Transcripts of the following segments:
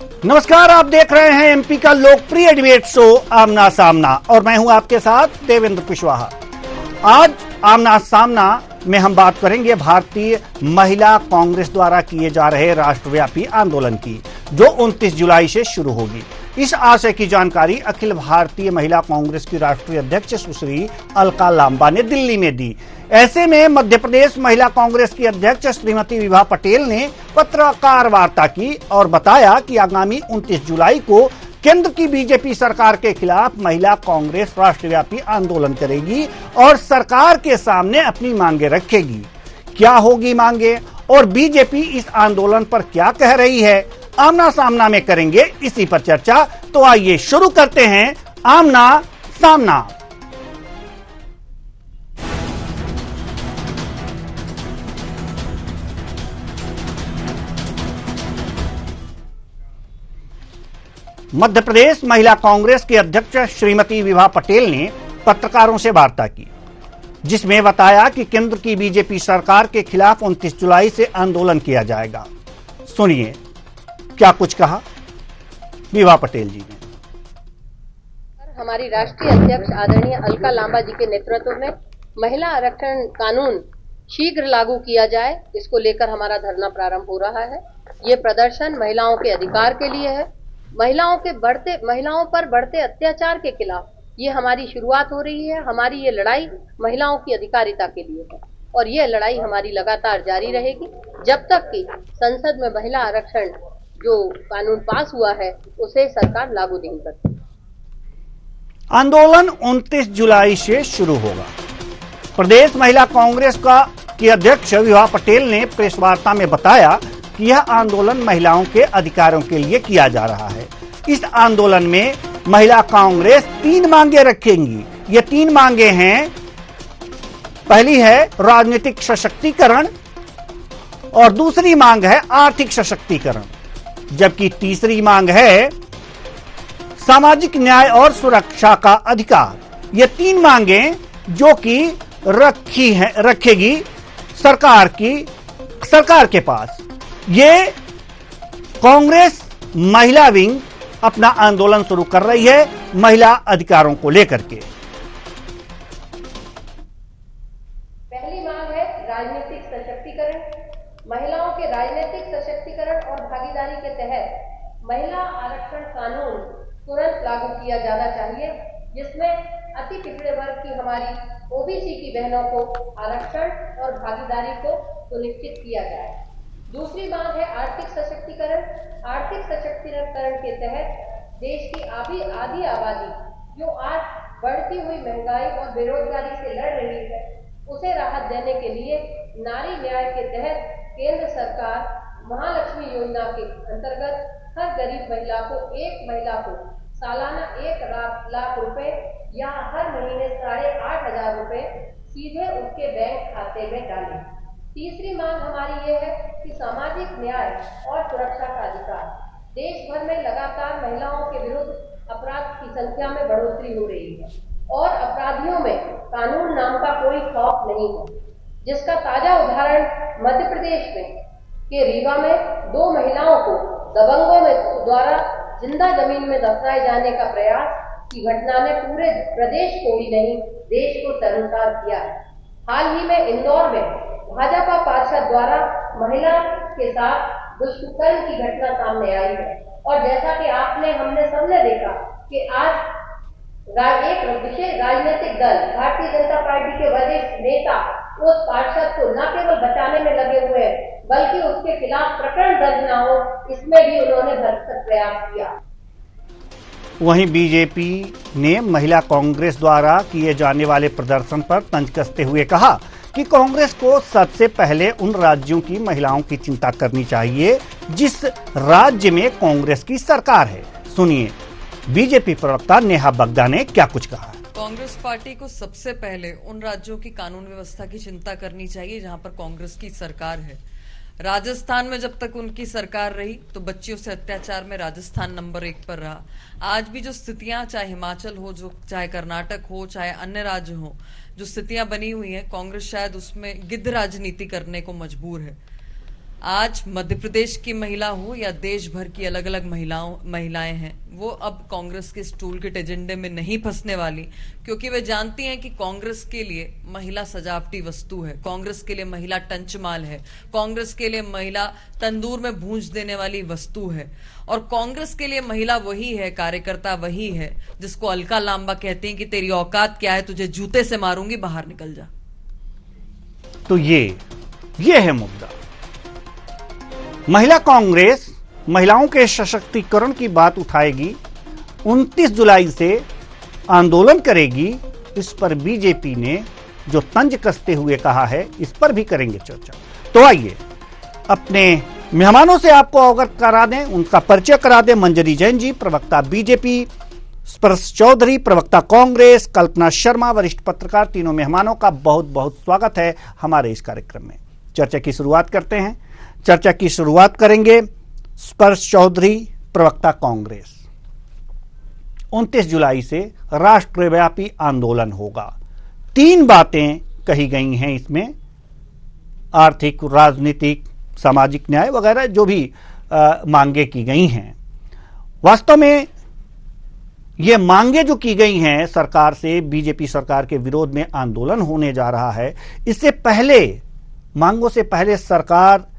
नमस्कार, आप देख रहे हैं एमपी का लोकप्रिय डिबेट शो आमना सामना और मैं हूं आपके साथ देवेंद्र कुशवाहा। आज आमना सामना में हम बात करेंगे भारतीय महिला कांग्रेस द्वारा किए जा रहे राष्ट्रव्यापी आंदोलन की, जो 29 जुलाई से शुरू होगी। इस आशय की जानकारी अखिल भारतीय महिला कांग्रेस की राष्ट्रीय अध्यक्ष सुश्री अलका लांबा ने दिल्ली में दी। ऐसे में मध्य प्रदेश महिला कांग्रेस की अध्यक्ष श्रीमती विभा पटेल ने पत्रकार वार्ता की और बताया कि आगामी 29 जुलाई को केंद्र की बीजेपी सरकार के खिलाफ महिला कांग्रेस राष्ट्रव्यापी आंदोलन करेगी और सरकार के सामने अपनी मांगे रखेगी। क्या होगी मांगे और बीजेपी इस आंदोलन पर क्या कह रही है, आमना सामना में करेंगे इसी पर चर्चा। तो आइए शुरू करते हैं आमना सामना। मध्य प्रदेश महिला कांग्रेस की अध्यक्ष श्रीमती विभा पटेल ने पत्रकारों से वार्ता की, जिसमें बताया कि केंद्र की बीजेपी सरकार के खिलाफ 29 जुलाई से आंदोलन किया जाएगा। सुनिए क्या कुछ कहा विभा पटेल जी ने। हमारी राष्ट्रीय अध्यक्ष आदरणीय अलका लांबा जी के नेतृत्व में महिला आरक्षण कानून शीघ्र लागू किया जाए, इसको लेकर हमारा धरना प्रारंभ हो रहा है। ये प्रदर्शन महिलाओं के अधिकार के लिए है, महिलाओं पर बढ़ते अत्याचार के खिलाफ ये हमारी शुरुआत हो रही है। हमारी ये लड़ाई महिलाओं की अधिकारिता के लिए है और ये लड़ाई हमारी लगातार जारी रहेगी जब तक कि संसद में महिला आरक्षण जो कानून पास हुआ है उसे सरकार लागू नहीं करती। आंदोलन 29 जुलाई से शुरू होगा। प्रदेश महिला कांग्रेस की अध्यक्ष विभा पटेल ने प्रेस वार्ता में बताया कि यह आंदोलन महिलाओं के अधिकारों के लिए किया जा रहा है। इस आंदोलन में महिला कांग्रेस 3 मांगे रखेंगी। ये 3 मांगे हैं, पहली है राजनीतिक सशक्तिकरण और दूसरी मांग है आर्थिक सशक्तिकरण, जबकि तीसरी मांग है सामाजिक न्याय और सुरक्षा का अधिकार। ये 3 मांगे जो कि रखेगी सरकार के पास। ये कांग्रेस महिला विंग अपना आंदोलन शुरू कर रही है महिला अधिकारों को लेकर के। पहली मांग है राजनीतिक सशक्तिकरण। महिलाओं के राजनीतिक सशक्तिकरण और भागीदारी के तहत महिला आरक्षण कानून तुरंत लागू किया जाना चाहिए, जिसमें अति पिछड़े वर्ग की हमारी ओबीसी की बहनों को आरक्षण और भागीदारी को सुनिश्चित किया जाए। दूसरी मांग है आर्थिक सशक्तिकरण। आर्थिक सशक्तिकरण के तहत देश की आधी आबादी जो आज बढ़ती हुई महंगाई और बेरोजगारी से लड़ रही है, उसे राहत देने के लिए नारी न्याय के तहत केंद्र सरकार महालक्ष्मी योजना के अंतर्गत हर गरीब महिला को सालाना 1 लाख रुपए या हर महीने 8,500 रुपए सीधे उसके बैंक खाते में डालें। तीसरी मांग हमारी ये है कि सामाजिक न्याय और सुरक्षा का अधिकार। देश भर में लगातार महिलाओं के विरुद्ध अपराध की संख्या में बढ़ोतरी हो रही है और अपराधियों में कानून नाम का कोई खौफ नहीं है, जिसका ताजा उदाहरण मध्य प्रदेश में के रीवा में 2 महिलाओं को दबंगों द्वारा जिंदा जमीन में दफनाए जाने का प्रयास की घटना ने पूरे प्रदेश को ही नहीं देश को तर्कतार किया है। हाल ही में इंदौर में भाजपा पार्षद द्वारा महिला के साथ दुष्कर्म की घटना सामने आई है और जैसा कि हमने सबने देखा कि आज एक विशेष राजनीतिक दल भारतीय जनता पार्टी के वरिष्ठ नेता उस पार्षद को न केवल बचाने में लगे हुए हैं बल्कि उसके खिलाफ प्रकरण दर्ज न हो, इसमें भी उन्होंने भरसक प्रयास किया। वहीं बीजेपी ने महिला कांग्रेस द्वारा किए जाने वाले प्रदर्शन पर तंज कसते हुए कहा कि कांग्रेस को सबसे पहले उन राज्यों की महिलाओं की चिंता करनी चाहिए जिस राज्य में कांग्रेस की सरकार है। सुनिए बीजेपी प्रवक्ता नेहा बग्गा ने क्या कुछ कहा। कांग्रेस पार्टी को सबसे पहले उन राज्यों की कानून व्यवस्था की चिंता करनी चाहिए जहां पर कांग्रेस की सरकार है। राजस्थान में जब तक उनकी सरकार रही तो बच्चियों से अत्याचार में राजस्थान नंबर 1 पर रहा। आज भी जो स्थितियां, चाहे हिमाचल हो, चाहे कर्नाटक हो, चाहे अन्य राज्य हो, जो स्थितियां बनी हुई हैं, कांग्रेस शायद उसमें गिद्ध राजनीति करने को मजबूर है। आज मध्य प्रदेश की महिला हो या देश भर की अलग अलग महिलाएं हैं, वो अब कांग्रेस के स्टूलकिट एजेंडे में नहीं फंसने वाली, क्योंकि वे जानती हैं कि कांग्रेस के लिए महिला सजावटी वस्तु है, कांग्रेस के लिए महिला टंचमाल है, कांग्रेस के लिए महिला तंदूर में भूंज देने वाली वस्तु है, और कांग्रेस के लिए महिला वही है, कार्यकर्ता वही है जिसको अलका लांबा कहते हैं कि तेरी औकात क्या है, तुझे जूते से मारूंगी, बाहर निकल जा। तो ये है मुद्दा। महिला कांग्रेस महिलाओं के सशक्तिकरण की बात उठाएगी, 29 जुलाई से आंदोलन करेगी। इस पर बीजेपी ने जो तंज कसते हुए कहा है, इस पर भी करेंगे चर्चा। तो आइए अपने मेहमानों से आपको अवगत करा दें, उनका परिचय करा दें। मंजरी जैन जी, प्रवक्ता बीजेपी, स्पर्श चौधरी, प्रवक्ता कांग्रेस, कल्पना शर्मा, वरिष्ठ पत्रकार, तीनों मेहमानों का बहुत बहुत स्वागत है हमारे इस कार्यक्रम में। चर्चा की शुरुआत करते हैं। चर्चा की शुरुआत करेंगे स्पर्श चौधरी, प्रवक्ता कांग्रेस। 29 जुलाई से राष्ट्रव्यापी आंदोलन होगा। 3 बातें कही गई हैं इसमें, आर्थिक, राजनीतिक, सामाजिक न्याय वगैरह जो भी मांगे की गई हैं। वास्तव में ये मांगे जो की गई हैं सरकार से, बीजेपी सरकार के विरोध में आंदोलन होने जा रहा है, इससे पहले, मांगों से पहले सरकार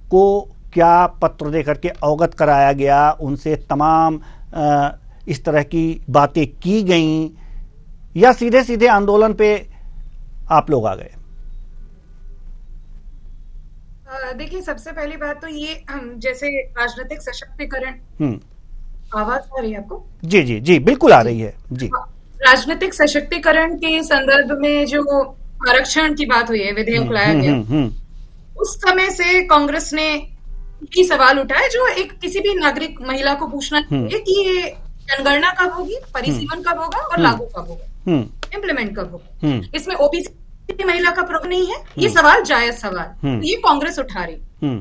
को क्या पत्र देकर के अवगत कराया गया, उनसे तमाम इस तरह की बातें की गईं, या सीधे सीधे आंदोलन पे आप लोग आ गए? देखिए, सबसे पहली बात तो ये, जैसे राजनीतिक सशक्तिकरण, आवाज आ रही है आपको? जी जी जी, बिल्कुल आ रही है जी। राजनीतिक सशक्तिकरण के संदर्भ में जो आरक्षण की बात हुई है, विधेयक लाया गया, उस समय से कांग्रेस ने ये सवाल उठाया जो एक किसी भी नागरिक महिला को पूछना चाहिए कि ये जनगणना कब होगी, परिसीमन कब होगा और लागू कब होगा, इम्प्लीमेंट कब होगा। इसमें ओबीसी महिला का प्रश्न नहीं है, ये सवाल जायज सवाल, ये कांग्रेस उठा रही।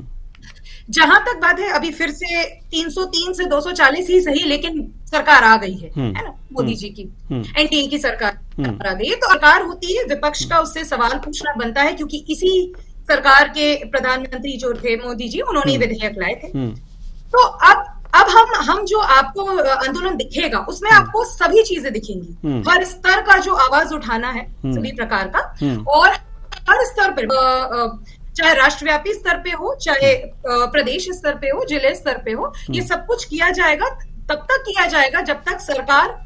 जहां तक बात है, अभी फिर से 303 से 240 ही सही, लेकिन सरकार आ गई है ना, मोदी जी की, एनडीए की सरकार आ गई है। तो सरकार होती है, विपक्ष का उससे सवाल पूछना बनता है, क्योंकि इसी सरकार के प्रधानमंत्री जो थे मोदी जी, उन्होंने विधेयक लाए थे। तो अब हम जो आपको आंदोलन दिखेगा, उसमें आपको सभी चीजें दिखेंगी, हर स्तर का जो आवाज उठाना है, सभी प्रकार का, और हर स्तर पर, चाहे राष्ट्रव्यापी स्तर पे हो, चाहे प्रदेश स्तर पे हो, जिले स्तर पे हो, ये सब कुछ किया जाएगा। तब तक किया जाएगा जब तक सरकार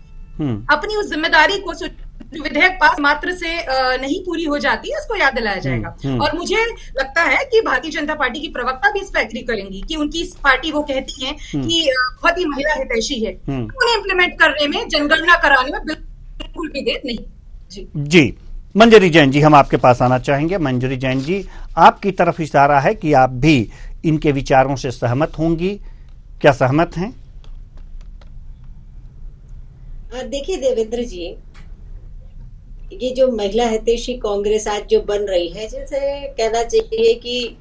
अपनी उस जिम्मेदारी को, जो विधेयक पास मात्र से नहीं पूरी हो जाती है, उसको याद दिलाया जाएगा। और मुझे लगता है कि भारतीय जनता पार्टी की प्रवक्ता भी इस पर एग्री करेंगी कि उनकी पार्टी, वो कहती है कि बहुत ही महिला हितैषी है, उन्हें इम्प्लीमेंट करने में, जनगणना कराने में बिल्कुल भी देर नहीं। जी। मंजरी जैन जी, हम आपके पास आना चाहेंगे। मंजरी जैन जी, आपकी तरफ इशारा है कि आप भी इनके विचारों से सहमत होंगी, क्या सहमत हैं? देखिए देवेंद्र जी, ये जो महिला हितैषी कांग्रेस आज जो बन रही है, जैसे कहना चाहिए कि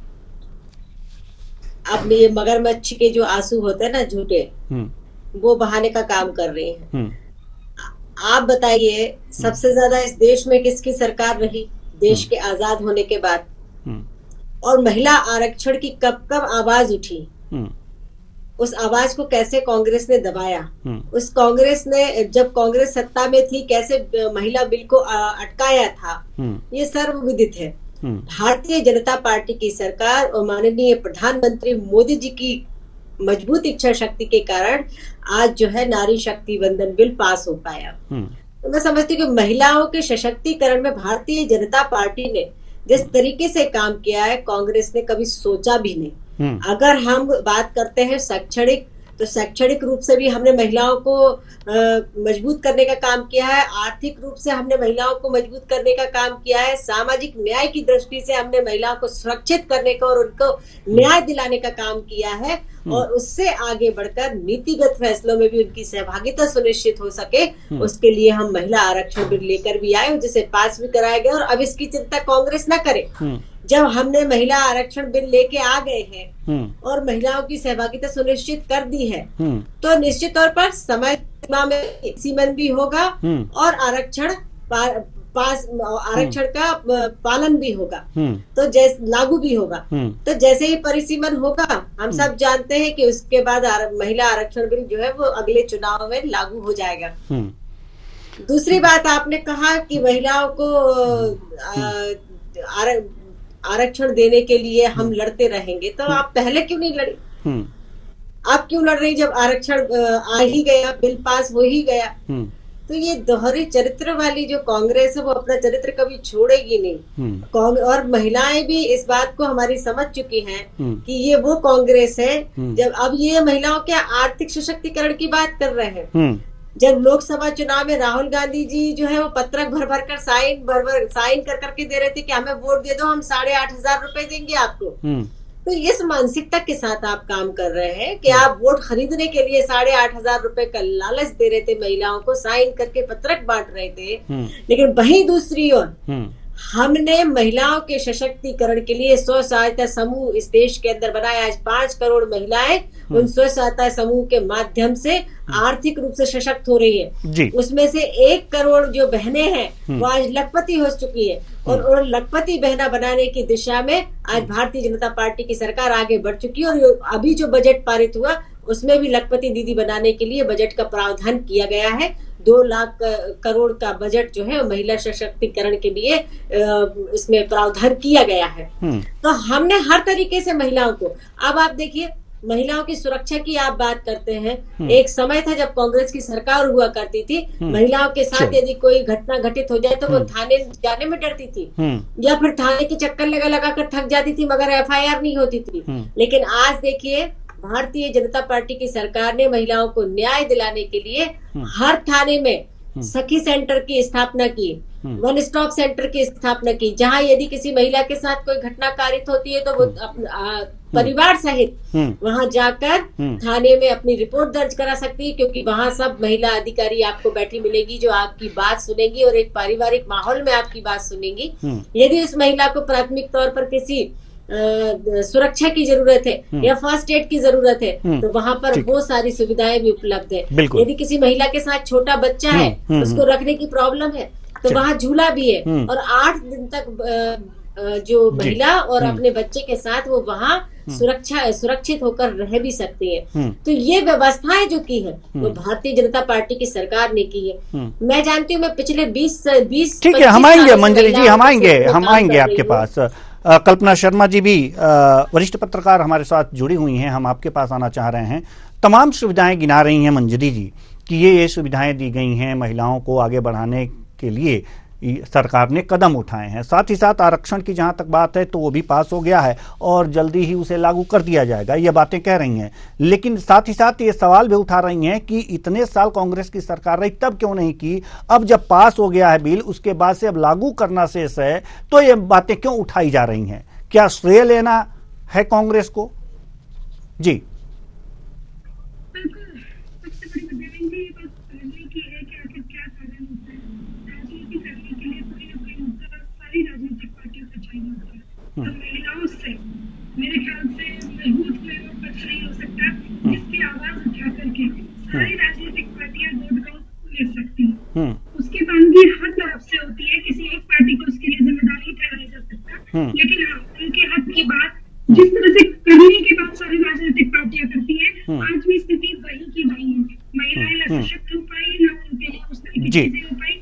अब ये मगरमच्छ के जो आंसू होते हैं ना, झूठे, वो बहाने का काम कर रही है। आप बताइए, सबसे ज्यादा इस देश में किसकी सरकार रही देश के आजाद होने के बाद? और महिला आरक्षण की कब कब आवाज उठी, उस आवाज को कैसे कांग्रेस ने दबाया? उस कांग्रेस ने, जब कांग्रेस सत्ता में थी, कैसे महिला बिल को अटकाया था, ये सर्वविदित है। भारतीय जनता पार्टी की सरकार और माननीय प्रधानमंत्री मोदी जी की मजबूत इच्छा शक्ति के कारण आज जो है नारी शक्ति वंदन बिल पास हो पाया। तो मैं समझती हूँ कि महिलाओं के सशक्तिकरण में भारतीय जनता पार्टी ने जिस तरीके से काम किया है, कांग्रेस ने कभी सोचा भी नहीं। अगर हम बात करते हैं शैक्षणिक, तो शैक्षणिक रूप से भी हमने महिलाओं को मजबूत करने का काम किया है, आर्थिक रूप से हमने महिलाओं को मजबूत करने का काम किया है, सामाजिक न्याय की दृष्टि से हमने महिलाओं को सुरक्षित करने का और उनको न्याय दिलाने का काम किया है, और उससे आगे बढ़कर नीतिगत फैसलों में भी उनकी सहभागिता सुनिश्चित हो सके, उसके लिए हम महिला आरक्षण बिल लेकर भी आए, जिसे पास भी कराया गया। और अब इसकी चिंता कांग्रेस न करे, जब हमने महिला आरक्षण बिल लेके आ गए हैं और महिलाओं की सहभागिता सुनिश्चित कर दी है, तो निश्चित तौर पर समय सीमा में सीमन भी होगा और आरक्षण पास आरक्षण का पालन भी होगा, तो जैसे लागू भी होगा। तो जैसे ही परिसीमन होगा, हम सब जानते हैं कि उसके बाद महिला आरक्षण बिल जो है वो अगले चुनाव में लागू हो जाएगा। दूसरी बात आपने कहा कि महिलाओं को आरक्षण देने के लिए हम लड़ते रहेंगे, तो आप पहले क्यों नहीं लड़ी? आप क्यों लड़ रही जब आरक्षण आ ही गया, बिल पास हो ही गया? तो ये दोहरे चरित्र वाली जो कांग्रेस है वो अपना चरित्र कभी छोड़ेगी नहीं। और महिलाएं भी इस बात को हमारी समझ चुकी हैं कि ये वो कांग्रेस है जब अब ये महिलाओं के आर्थिक सशक्तिकरण की बात कर रहे हैं। जब लोकसभा चुनाव में राहुल गांधी जी जो है वो पत्रक भर भर कर साइन कर करके दे रहे थे कि हमें वोट दे दो, हम 8,500 रुपए देंगे आपको। तो इस मानसिकता के साथ आप काम कर रहे हैं कि आप वोट खरीदने के लिए 8,500 रुपए का लालच दे रहे थे, महिलाओं को साइन करके पत्रक बांट रहे थे। लेकिन वहीं दूसरी ओर हमने महिलाओं के सशक्तिकरण के लिए स्व सहायता समूह इस देश के अंदर बनाया। आज 5 करोड़ महिलाएं उन स्व सहायता समूह के माध्यम से आर्थिक रूप से सशक्त हो रही है। उसमें से 1 करोड़ जो बहनें हैं वो आज लखपति हो चुकी है, और लखपति बहना बनाने की दिशा में आज भारतीय जनता पार्टी की सरकार आगे बढ़ चुकी है। और अभी जो बजट पारित हुआ उसमें भी लखपति दीदी बनाने के लिए बजट का प्रावधान किया गया है। 2 लाख करोड़ का बजट जो है महिला सशक्तिकरण के लिए इसमें प्रावधान किया गया है। तो हमने हर तरीके से महिलाओं को, अब आप देखिए महिलाओं की सुरक्षा की आप बात करते हैं। एक समय था जब कांग्रेस की सरकार हुआ करती थी, महिलाओं के साथ यदि कोई घटना घटित हो जाए तो वो थाने जाने में डरती थी, या फिर थाने के चक्कर लगा कर थक जाती थी, मगर FIR नहीं होती थी। लेकिन आज देखिए भारतीय जनता पार्टी की सरकार ने महिलाओं को न्याय दिलाने के लिए हर थाने में सखी सेंटर की स्थापना की, 1 स्टॉप सेंटर की स्थापना की, जहां यदि किसी महिला के साथ कोई घटना कारित होती है तो वो परिवार सहित वहां जाकर थाने में अपनी रिपोर्ट दर्ज करा सकती है, क्योंकि वहां सब महिला अधिकारी आपको बैठी मिलेगी जो आपकी बात सुनेगी और एक पारिवारिक माहौल में आपकी बात सुनेगी। यदि उस महिला को प्राथमिक तौर पर किसी सुरक्षा की जरूरत है या फर्स्ट एड की जरूरत है तो वहां पर वो सारी सुविधाएं भी उपलब्ध है। यदि किसी महिला के साथ छोटा बच्चा है उसको रखने की प्रॉब्लम है तो वहां झूला भी है, और 8 दिन तक जो महिला और अपने बच्चे के साथ वो वहां सुरक्षित होकर रह भी सकती है। तो ये व्यवस्थाएं जो की है वो भारतीय जनता पार्टी की सरकार ने की है। मैं जानती हूँ, मैं पिछले 20 ठीक है, हम आएंगे मंजरी जी, हम आएंगे आपके पास। कल्पना शर्मा जी भी वरिष्ठ पत्रकार हमारे साथ जुड़ी हुई हैं, हम आपके पास आना चाह रहे हैं। तमाम सुविधाएं गिना रही हैं मंजरी जी कि ये सुविधाएं दी गई हैं, महिलाओं को आगे बढ़ाने के लिए सरकार ने कदम उठाए हैं। साथ ही साथ आरक्षण की जहां तक बात है तो वो भी पास हो गया है और जल्दी ही उसे लागू कर दिया जाएगा, ये बातें कह रही हैं। लेकिन साथ ही साथ ये सवाल भी उठा रही हैं कि इतने साल कांग्रेस की सरकार रही तब क्यों नहीं की, अब जब पास हो गया है बिल उसके बाद से अब लागू करना शेष है, तो ये बातें क्यों उठाई जा रही हैं? क्या श्रेय लेना है कांग्रेस को? जी राजनीतिक पार्टियों को चाहिए होता है, तो महिलाओं से मेरे ख्याल से मजबूत कोई और पक्ष नहीं हो सकता जिसकी आवाज उठा करके सारी राजनीतिक पार्टियां वोट ले सकती हैं। उसकी मांगी हर तरफ से होती है, किसी एक पार्टी को उसके लिए जिम्मेदार नहीं ठहराया जा सकता, लेकिन उनके हक की बात जिस तरह से करने के बाद सारी राजनीतिक पार्टियां करती है, आज भी स्थिति वही की वही है। महिलाएं न सशक्त हो पाई, न उनके लिए उस तरह की चीजें हो पाई।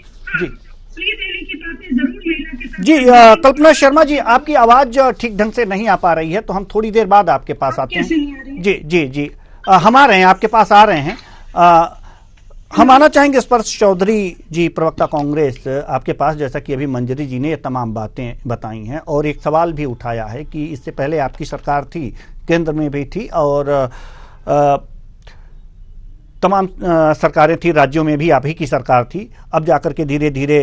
जी कल्पना शर्मा जी, आपकी आवाज ठीक ढंग से नहीं आ पा रही है, तो हम थोड़ी देर बाद आपके पास आते हैं। जी हम आ रहे हैं, आपके पास आ रहे हैं। हम आना चाहेंगे स्पर्श चौधरी जी, प्रवक्ता कांग्रेस, आपके पास। जैसा कि अभी मंजरी जी ने ये तमाम बातें बताई हैं और एक सवाल भी उठाया है कि इससे पहले आपकी सरकार थी, केंद्र में भी थी और तमाम सरकारें थी, राज्यों में भी आप ही की सरकार थी। अब जाकर के धीरे धीरे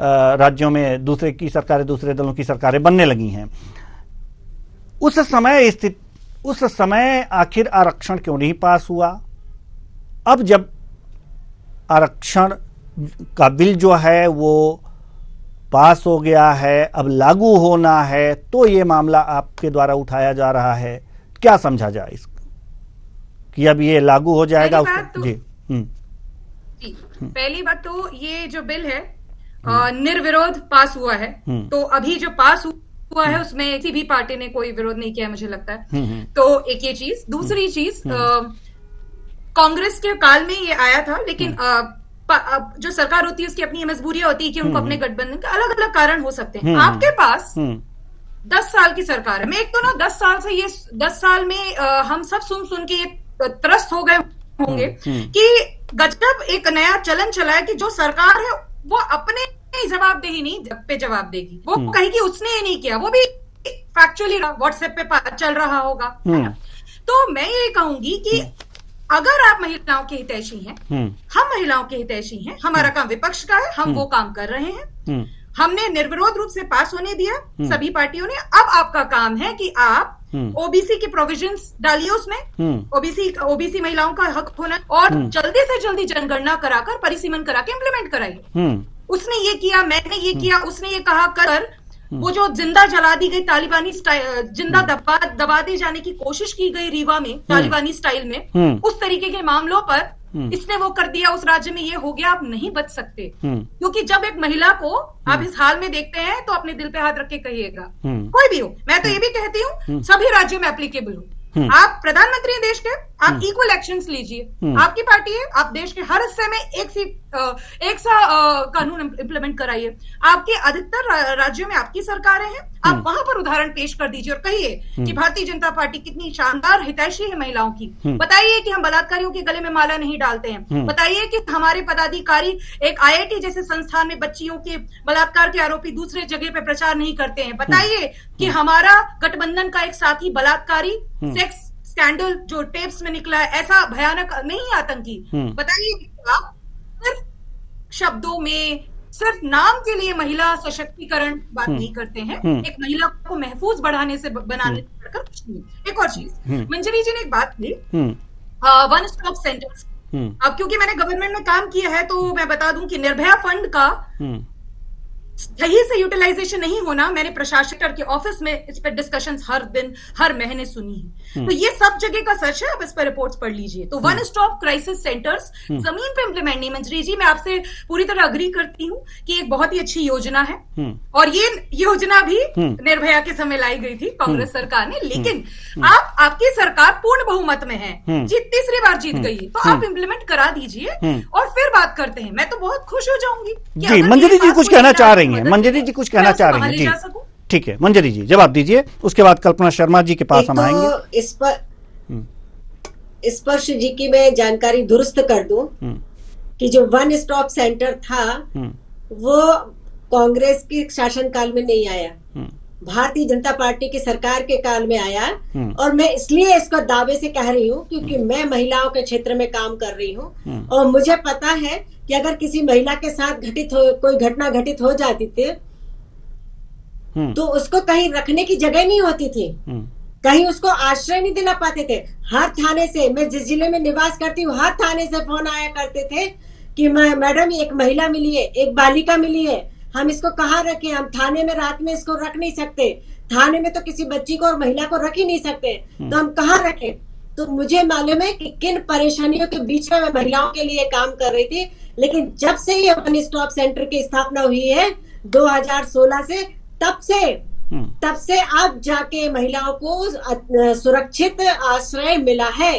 राज्यों में दूसरे की सरकारें, दूसरे दलों की सरकारें बनने लगी हैं। उस समय आखिर आरक्षण क्यों नहीं पास हुआ? अब जब आरक्षण का बिल जो है वो पास हो गया है, अब लागू होना है, तो ये मामला आपके द्वारा उठाया जा रहा है। क्या समझा जाए इसको कि अब ये लागू हो जाएगा? पहली बात तो ये जो बिल है निर्विरोध पास हुआ है। तो अभी जो पास हुआ है उसमें किसी भी पार्टी ने कोई विरोध नहीं किया है, मुझे लगता है। तो एक ये चीज। दूसरी चीज, कांग्रेस के काल में ये आया था, लेकिन जो सरकार होती है उसकी अपनी मजबूरियां होती है कि उनको अपने गठबंधन के अलग अलग कारण हो सकते हैं। आपके पास 10 साल की सरकार है। मैं एक तो ना 10 साल से, ये 10 साल में हम सब सुन के त्रस्त हो गए होंगे कि गजब एक नया चलन चला है कि जो सरकार है वो अपने जवाबदेही नहीं पे जवाब देगी। वो कहेगी उसने ये नहीं किया, वो भी फैक्चुअली व्हाट्सएप पे चल रहा होगा। तो मैं ये कहूंगी कि अगर आप महिलाओं के हितैषी हैं, हम महिलाओं के हितैषी हैं, हमारा काम विपक्ष का है, हम वो काम कर रहे हैं। हमने निर्विरोध रूप से पास होने दिया सभी पार्टियों ने। अब आपका काम है कि आप ओबीसी के प्रोविजंस डालिए उसमें, ओबीसी महिलाओं का हक होना, और जल्दी से जल्दी जनगणना कराकर परिसीमन करा के इम्प्लीमेंट कराइए। उसने ये किया, मैंने ये किया, उसने ये कहा कर, वो जो जिंदा जला दी गई तालिबानी जिंदा दबा दी जाने की कोशिश की गई रीवा में तालिबानी स्टाइल में, उस तरीके के मामलों पर इसने वो कर दिया, उस राज्य में ये हो गया। आप नहीं बच सकते, क्योंकि जब एक महिला को आप इस हाल में देखते हैं तो अपने दिल पे हाथ रख के कहिएगा, कोई भी हो। मैं तो ये भी कहती हूँ सभी राज्यों में एप्लीकेबल हो। आप प्रधानमंत्री हैं देश के, आप इक्वल एक्शंस लीजिए। आपकी पार्टी है, आप देश के हर हिस्से में एक सा कानून इम्प्लीमेंट कराइए। आपके अधिकतर राज्यों में आपकी सरकारें हैं, आप वहां पर उदाहरण पेश कर दीजिए और कहिए कि भारतीय जनता पार्टी कितनी शानदार हितैषी है महिलाओं की। बताइए कि हम बलात्कारियों के गले में माला नहीं डालते हैं। बताइए कि हमारे पदाधिकारी एक IIT जैसे संस्थान में बच्चियों के बलात्कार के आरोपी दूसरे जगह पे प्रचार नहीं करते हैं। बताइए कि हमारा गठबंधन का एक साथी बलात्कारी, सेक्स स्कैंडल जो टेप्स में निकला है, ऐसा भयानक नहीं आतंकी। बताइए कि आप सिर्फ शब्दों में, सिर्फ नाम के लिए महिला सशक्तिकरण बात नहीं करते हैं। एक महिला को महफूज बनाने से बढ़कर कुछ नहीं। एक और चीज, मंजरी जी ने एक बात की, वन स्टॉप सेंटर्स। अब क्योंकि मैंने गवर्नमेंट में काम किया है तो मैं बता दूं कि निर्भया फंड का सही से यूटिलाइजेशन नहीं होना, मैंने प्रशासक के ऑफिस में इस पर डिस्कशंस हर दिन हर महीने सुनी है। तो ये सब जगह का सच है, आप इस पर रिपोर्ट्स पढ़ लीजिए। तो वन स्टॉप क्राइसिस सेंटर्स जमीन पे इम्प्लीमेंट नहीं। मंजरी जी, मैं आपसे पूरी तरह अग्री करती हूँ कि एक बहुत ही अच्छी योजना है, और ये योजना भी निर्भया के समय लाई गई थी कांग्रेस सरकार ने। लेकिन आपकी सरकार पूर्ण बहुमत में है, तीसरी बार जीत गई है, तो आप इम्प्लीमेंट करा दीजिए और फिर बात करते हैं। मैं तो बहुत खुश हो जाऊंगी। जी, मंजरी जी कुछ कहना चाह रही हैं, मंजरी जी कुछ कहना चाह रही हैं। जी ठीक है, मंजरी जी जवाब दीजिए, उसके बाद कल्पना शर्मा जी के पास हम आएंगे। इस पर स्पर्श जी की मैं जानकारी दुरुस्त कर दूं कि जो वन स्टॉप सेंटर था वो कांग्रेस के शासनकाल में नहीं आया, भारतीय जनता पार्टी की सरकार के काल में आया। और मैं इसलिए इसको दावे से कह रही हूँ क्योंकि मैं महिलाओं के क्षेत्र में काम कर रही हूँ और मुझे पता है कि अगर किसी महिला के साथ कोई घटना घटित हो जाती थी तो उसको कहीं रखने की जगह नहीं होती थी, कहीं उसको आश्रय नहीं दिला पाते थे। हर थाने से, मैं जिस जिले में निवास करती हूँ, हर थाने से फोन आया करते थे कि मैडम एक महिला मिली है, एक बालिका मिली है, हम इसको कहाँ रखें, हम थाने में रात में इसको रख नहीं सकते, थाने में तो किसी बच्ची को और महिला को रख ही नहीं सकते, तो हम कहाँ रखें। तो मुझे मालूम है कि किन परेशानियों के बीच में मैं महिलाओं के लिए काम कर रही थी। लेकिन जब से ये वन स्टॉप सेंटर की स्थापना हुई है 2016 से, तब से अब जाके महिलाओं को सुरक्षित आश्रय मिला है।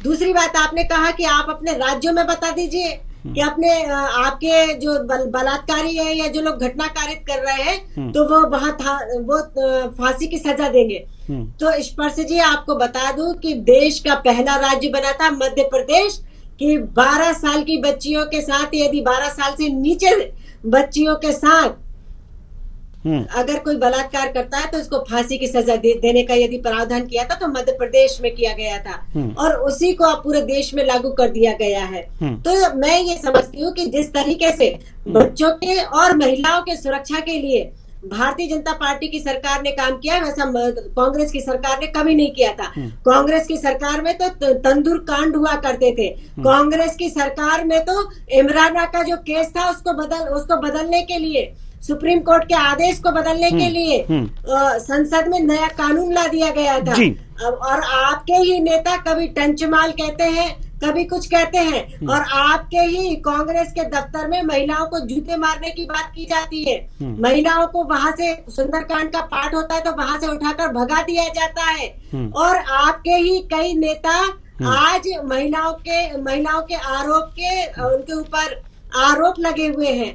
दूसरी बात, आपने कहा कि आप अपने राज्यों में बता दीजिए कि अपने आपके जो बलात्कारी है या जो लोग घटना कारित कर रहे हैं तो वो वहां वो फांसी की सजा देंगे। तो स्पर्श जी आपको बता दूं कि देश का पहला राज्य बना था मध्य प्रदेश कि 12 साल की बच्चियों के साथ, यदि 12 साल से नीचे बच्चियों के साथ अगर कोई बलात्कार करता है तो उसको फांसी की सजा देने का यदि प्रावधान किया था तो मध्य प्रदेश में किया गया था और उसी को अब पूरे देश में लागू कर दिया गया है। तो मैं ये समझती हूँ कि जिस तरीके से बच्चों के और महिलाओं के सुरक्षा के लिए भारतीय जनता पार्टी की सरकार ने काम किया, वैसा कांग्रेस की सरकार ने कभी नहीं किया था। कांग्रेस की सरकार में तो तंदूर कांड हुआ करते थे, कांग्रेस की सरकार में तो इमराना का जो केस था उसको बदलने के लिए, सुप्रीम कोर्ट के आदेश को बदलने के लिए संसद में नया कानून ला दिया गया था। और आपके ही नेता कभी टंचमाल कहते हैं, कभी कुछ कहते हैं, और आपके ही कांग्रेस के दफ्तर में महिलाओं को जूते मारने की बात की जाती है। महिलाओं को वहां से सुंदरकांड का पाठ होता है तो वहां से उठाकर भगा दिया जाता है। और आपके ही कई नेता आज महिलाओं के उनके ऊपर आरोप लगे हुए हैं।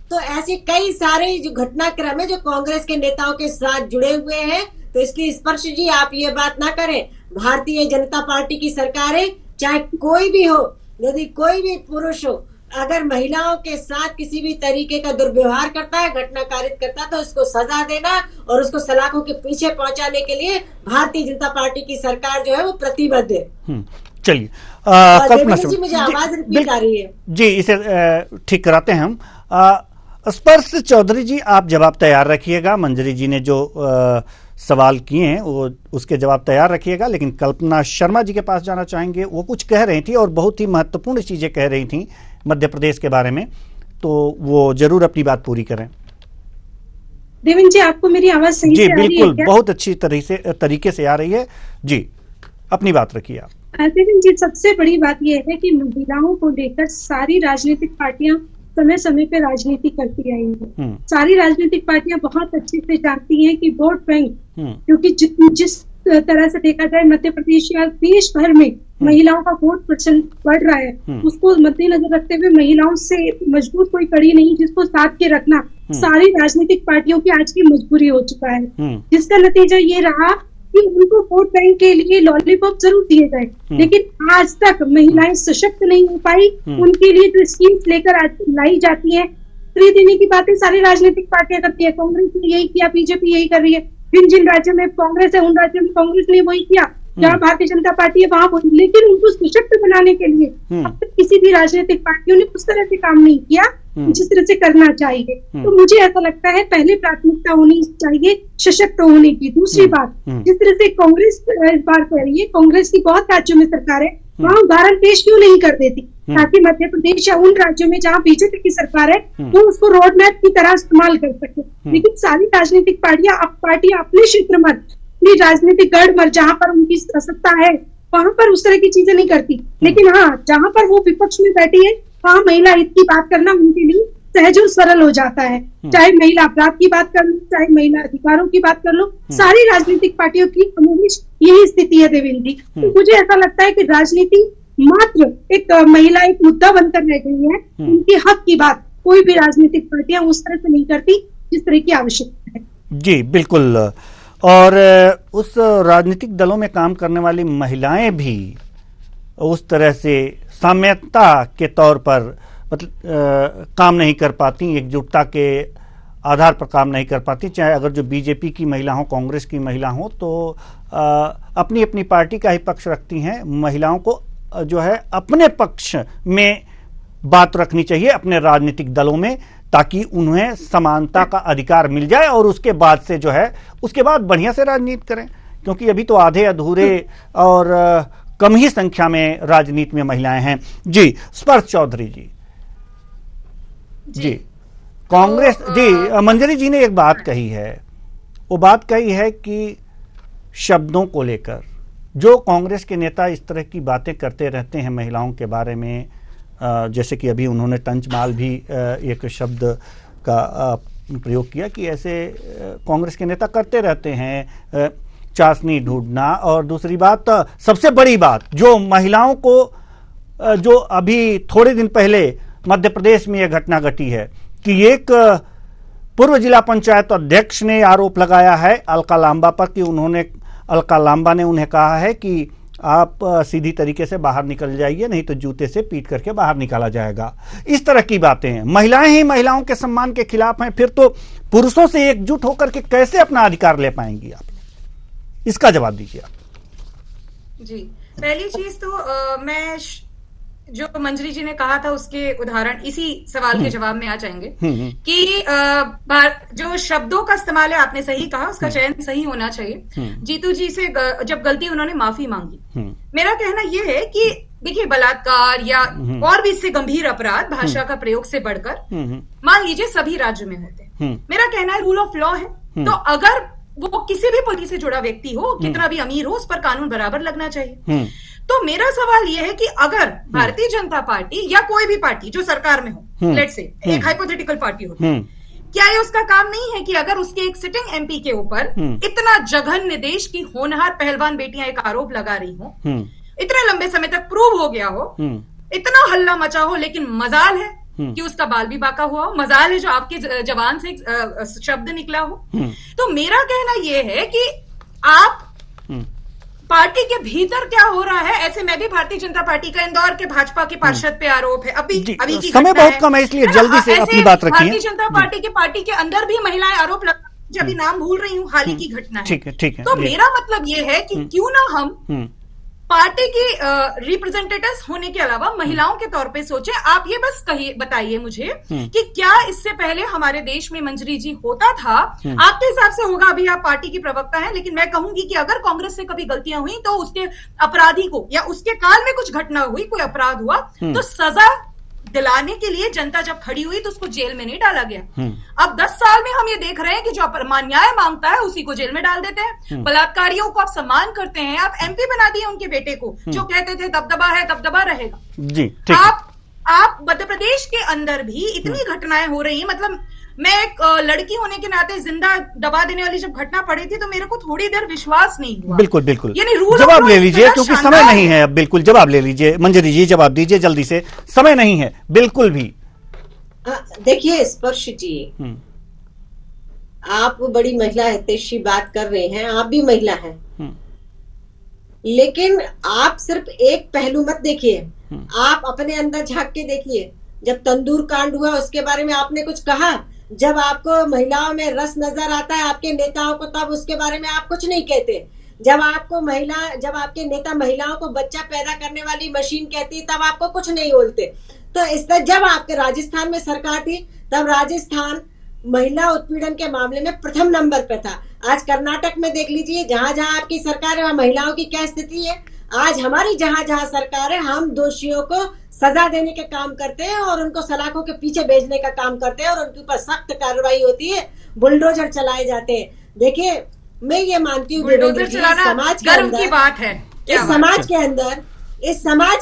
तो ऐसे कई सारे जो घटनाक्रम है जो कांग्रेस के नेताओं के साथ जुड़े हुए हैं। तो इसलिए स्पर्श जी आप ये बात ना करें। भारतीय जनता पार्टी की सरकार है, चाहे कोई भी हो, यदि कोई भी पुरुष हो, अगर महिलाओं के साथ किसी भी तरीके का दुर्व्यवहार करता है, घटना कारित करता है, तो उसको सजा देना और उसको सलाखों के पीछे पहुंचाने के लिए भारतीय जनता पार्टी की सरकार जो है वो प्रतिबद्ध है। चलिए जी, मुझे आवाज रिपीट आ रही है जी, इसे ठीक कराते हैं हम। स्पर्श चौधरी जी, आप जवाब तैयार रखिएगा। मंजरी जी ने जो सवाल किए हैं वो उसके जवाब तैयार रखिएगा, लेकिन कल्पना शर्मा जी के पास जाना चाहेंगे। वो कुछ कह रही थी और बहुत ही महत्वपूर्ण चीजें कह रही थी मध्य प्रदेश के बारे में, तो वो जरूर अपनी बात पूरी करें। देवेंद्र जी, आपको मेरी आवाज सही जी से आ रही है बिल्कुल, क्या? बहुत अच्छी तरीके से आ रही है जी, अपनी बात रखिए आप। देवेंद्र जी, सबसे बड़ी बात यह है कि महिलाओं को लेकर सारी राजनीतिक पार्टियां समय समय पे राजनीति करती आई है। सारी राजनीतिक पार्टियां बहुत अच्छे से जानती हैं कि वोट बैंक, क्योंकि जिस तरह से देखा जाए मध्य प्रदेश या देश भर में महिलाओं का वोट परसेंट बढ़ रहा है, उसको मद्देनजर रखते हुए महिलाओं से मजबूत कोई कड़ी नहीं जिसको साथ के रखना सारी राजनीतिक पार्टियों की आज की मजबूरी हो चुका है। जिसका नतीजा ये रहा कि उनको वोट बैंक के लिए लॉलीपॉप जरूर दिए गए, लेकिन आज तक महिलाएं सशक्त नहीं हो पाई। उनके लिए जो स्कीम्स लेकर लाई जाती है, फ्री देने की बातें सारी राजनीतिक पार्टियां करती है। कांग्रेस ने यही किया, बीजेपी यही कर रही है। जिन राज्यों में कांग्रेस है उन राज्यों में कांग्रेस ने वही किया, जहाँ भारतीय जनता पार्टी है वहां वही। लेकिन उनको सशक्त बनाने के लिए अब तक किसी भी राजनीतिक पार्टियों ने उस तरह से काम नहीं किया जिस तरह से करना चाहिए। तो मुझे ऐसा लगता है पहले प्राथमिकता होनी चाहिए सशक्त होने की। दूसरी बात, जिस तरह से कांग्रेस इस बार कर रही है, कांग्रेस की बहुत राज्यों में सरकार है, वहाँ उदाहरण पेश क्यों नहीं कर देती, ताकि मध्य प्रदेश या उन राज्यों में जहाँ बीजेपी की सरकार है वो उसको रोड मैप की तरह इस्तेमाल कर सके। लेकिन सारी राजनीतिक पार्टियां अपने क्षेत्र में, अपनी राजनीतिक गढ़ में जहाँ पर उनकी सत्ता है वहां पर उस तरह की चीजें नहीं करती। लेकिन हाँ, जहाँ पर वो विपक्ष में बैठी है वहाँ महिला हित की बात करना उनके लिए सहज और सरल हो जाता है। चाहे महिला अपराध की बात कर लो, चाहे महिला अधिकारों की बात कर लो, सारी राजनीतिक पार्टियों की यही स्थिति है देवेंद्र जी। तो मुझे ऐसा लगता है कि राजनीति मात्र एक महिला एक मुद्दा बनकर रह गई है। उनके हक की बात कोई भी राजनीतिक पार्टियां उस तरह से नहीं करती जिस तरह की आवश्यकता है। जी बिल्कुल, और उस राजनीतिक दलों में काम करने वाली महिलाएं भी उस तरह से साम्यता के तौर पर काम नहीं कर पाती, एकजुटता के आधार पर काम नहीं कर पाती। चाहे अगर जो बीजेपी की महिला हो, कांग्रेस की महिला हो, तो अपनी अपनी पार्टी का ही पक्ष रखती हैं। महिलाओं को जो है अपने पक्ष में बात रखनी चाहिए अपने राजनीतिक दलों में, ताकि उन्हें समानता का अधिकार मिल जाए और उसके बाद से जो है उसके बाद बढ़िया से राजनीति करें। क्योंकि अभी तो आधे अधूरे और कम ही संख्या में राजनीति में महिलाएं हैं। जी स्पर्श चौधरी जी कांग्रेस जी, मंजरी जी ने एक बात कही है, वो बात कही है कि शब्दों को लेकर जो कांग्रेस के नेता इस तरह की बातें करते रहते हैं महिलाओं के बारे में, जैसे कि अभी उन्होंने टंचमाल भी एक शब्द का प्रयोग किया कि ऐसे कांग्रेस के नेता करते रहते हैं, चाशनी ढूंढना। और दूसरी बात, सबसे बड़ी बात जो महिलाओं को, जो अभी थोड़े दिन पहले मध्य प्रदेश में यह घटना घटी है कि एक पूर्व जिला पंचायत अध्यक्ष ने आरोप लगाया है अलका लांबा पर कि अलका लांबा ने उन्हें कहा है कि आप सीधी तरीके से बाहर निकल जाइए, नहीं तो जूते से पीट करके बाहर निकाला जाएगा। इस तरह की बातें हैं। महिलाएं ही महिलाओं के सम्मान के खिलाफ हैं, फिर तो पुरुषों से एकजुट होकर के कैसे अपना अधिकार ले पाएंगी आप? इसका जवाब दीजिए आप। जी, पहली चीज तो मैं जो मंजरी जी ने कहा था उसके उदाहरण इसी सवाल के जवाब में आ जाएंगे कि जो शब्दों का इस्तेमाल है, आपने सही कहा, उसका चयन सही होना चाहिए। जीतू जी से जब गलती उन्होंने माफी मांगी, मेरा कहना यह है कि देखिए बलात्कार या और भी इससे गंभीर अपराध भाषा का प्रयोग से बढ़कर मान लीजिए सभी राज्यों में होते हैं। मेरा कहना है रूल ऑफ लॉ है, तो अगर वो किसी भी पार्टी से जुड़ा व्यक्ति हो, कितना भी अमीर हो, उस पर कानून बराबर लगना चाहिए। तो मेरा सवाल यह है कि अगर भारतीय जनता पार्टी या कोई भी पार्टी जो सरकार में हो, लेट्स से एक हाइपोथेटिकल पार्टी हो, क्या ये उसका काम नहीं है कि अगर उसके एक सिटिंग एमपी के ऊपर इतना जघन्य, देश की होनहार पहलवान बेटियां एक आरोप लगा रही हो, इतने लंबे समय तक प्रूव हो गया हो, इतना हल्ला मचा हो, लेकिन मजाल है कि उसका बाल भी बाका हुआ हो, मजाल है जो आपके जवान से एक शब्द निकला हो। तो मेरा कहना यह है कि आप पार्टी के भीतर क्या हो रहा है, ऐसे में भी भारतीय जनता पार्टी का इंदौर के भाजपा के पार्षद पे आरोप है, अभी की समय बहुत कम है, इसलिए जल्दी से अपनी बात रखिए। भारतीय जनता पार्टी के अंदर भी महिलाएं आरोप लगा, जब नाम भूल रही हूँ, हाल ही की घटना है। ठीक है। तो मेरा मतलब ये है कि क्यों ना हम पार्टी की रिप्रेजेंटेटिव्स होने के अलावा महिलाओं के तौर पे सोचें। आप ये बस बताइए मुझे कि क्या इससे पहले हमारे देश में मंजरी जी होता था? आपके हिसाब से होगा, अभी आप पार्टी की प्रवक्ता हैं, लेकिन मैं कहूंगी कि अगर कांग्रेस से कभी गलतियां हुई तो उसके अपराधी को, या उसके काल में कुछ घटना हुई, कोई अपराध हुआ, तो सजा दिलाने के लिए जनता जब खड़ी हुई तो उसको जेल में नहीं डाला गया। अब 10 साल में हम ये देख रहे हैं कि जो न्याय मांगता है उसी को जेल में डाल देते हैं। बलात्कारियों को आप सम्मान करते हैं, आप एमपी बना दिए उनके बेटे को, जो कहते थे दबदबा है, दबदबा रहेगा जी। आप मध्य प्रदेश के अंदर भी इतनी घटनाएं हो रही हैं, मतलब मैं एक लड़की होने के नाते जिंदा दबा देने वाली जब घटना पड़ी थी तो मेरे को थोड़ी देर विश्वास नहीं हुआ। बिल्कुल यानी जवाब ले लीजिए, क्योंकि समय नहीं है अब। बिल्कुल जवाब ले लीजिए मंजरी जी, जवाब दीजिए जल्दी से, समय नहीं है बिल्कुल भी। देखिए स्पर्श जी, आप बड़ी महिला हितैषी बात कर रहे हैं, आप भी महिला हैं, लेकिन आप सिर्फ एक पहलू मत देखिए, आप अपने अंदर झांक के देखिए। जब तंदूर कांड हुआ उसके बारे में आपने कुछ कहा? जब आपको महिलाओं में रस नजर आता है आपके नेताओं को, तब उसके बारे में आप कुछ नहीं कहते। जब आपके नेता महिलाओं को बच्चा पैदा करने वाली मशीन कहती तब आपको कुछ नहीं बोलते। तो इस तरह जब आपके राजस्थान में सरकार थी तब राजस्थान महिला उत्पीड़न के मामले में प्रथम नंबर पे था। आज कर्नाटक में देख लीजिए, जहां जहां आपकी सरकार है वहां महिलाओं की क्या स्थिति है। आज हमारी जहां जहां सरकार है, हम दोषियों को सजा देने के काम करते हैं और उनको सलाखों के पीछे भेजने का काम करते हैं और उनके ऊपर सख्त कार्रवाई होती है, बुलडोजर चलाए जाते हैं। देखिए मैं ये मानती हूँ समाज के अंदर की बात है, इस समाज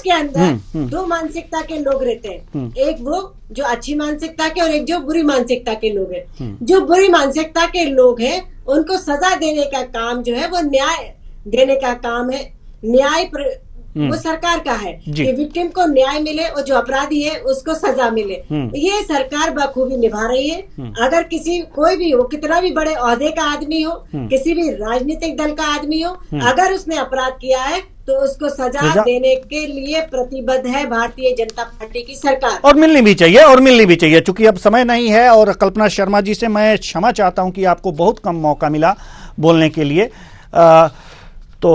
के अंदर दो मानसिकता के लोग रहते हैं, एक वो जो अच्छी मानसिकता के और एक जो बुरी मानसिकता के लोग हैं। जो बुरी मानसिकता के लोग हैं उनको सजा देने का काम जो है वो न्याय देने का काम है। न्याय वो सरकार का है कि विक्टिम को न्याय मिले और जो अपराधी है उसको सजा मिले। ये सरकार बखूबी निभा रही है। अगर कोई भी हो, कितना भी बड़े ओहदे का आदमी हो, किसी भी राजनीतिक दल का आदमी हो, अगर उसने अपराध किया है तो उसको सजा देने के लिए प्रतिबद्ध है भारतीय जनता पार्टी की सरकार। और मिलनी भी चाहिए चूंकि अब समय नहीं है। और कल्पना शर्मा जी से मैं क्षमा चाहता हूं कि आपको बहुत कम मौका मिला बोलने के लिए, तो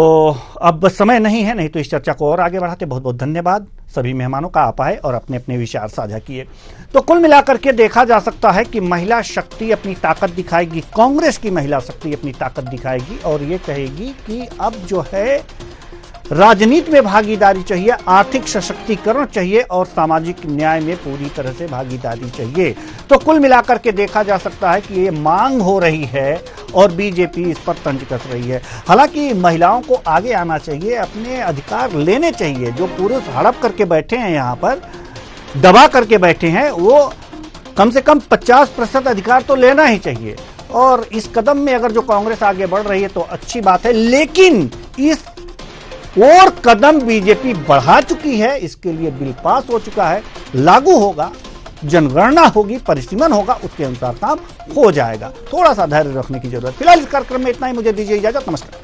अब समय नहीं है, नहीं तो इस चर्चा को और आगे बढ़ाते। बहुत बहुत धन्यवाद सभी मेहमानों का, आप आए और अपने अपने विचार साझा किए। तो कुल मिलाकर के देखा जा सकता है कि महिला शक्ति अपनी ताकत दिखाएगी, कांग्रेस की महिला शक्ति अपनी ताकत दिखाएगी और ये कहेगी कि अब जो है राजनीति में भागीदारी चाहिए, आर्थिक सशक्तिकरण चाहिए और सामाजिक न्याय में पूरी तरह से भागीदारी चाहिए। तो कुल मिलाकर के देखा जा सकता है कि ये मांग हो रही है और बीजेपी इस पर तंज कस रही है। हालांकि महिलाओं को आगे आना चाहिए, अपने अधिकार लेने चाहिए। जो पुरुष हड़प करके बैठे हैं, यहाँ पर दबा करके बैठे हैं, वो कम से कम 50% अधिकार तो लेना ही चाहिए। और इस कदम में अगर जो कांग्रेस आगे बढ़ रही है तो अच्छी बात है, लेकिन इस और कदम बीजेपी बढ़ा चुकी है। इसके लिए बिल पास हो चुका है, लागू होगा, जनगणना होगी, परिसीमन होगा, उसके अनुसार काम हो जाएगा। थोड़ा सा धैर्य रखने की जरूरत। फिलहाल इस कार्यक्रम में इतना ही, मुझे दीजिए इजाजत, नमस्कार।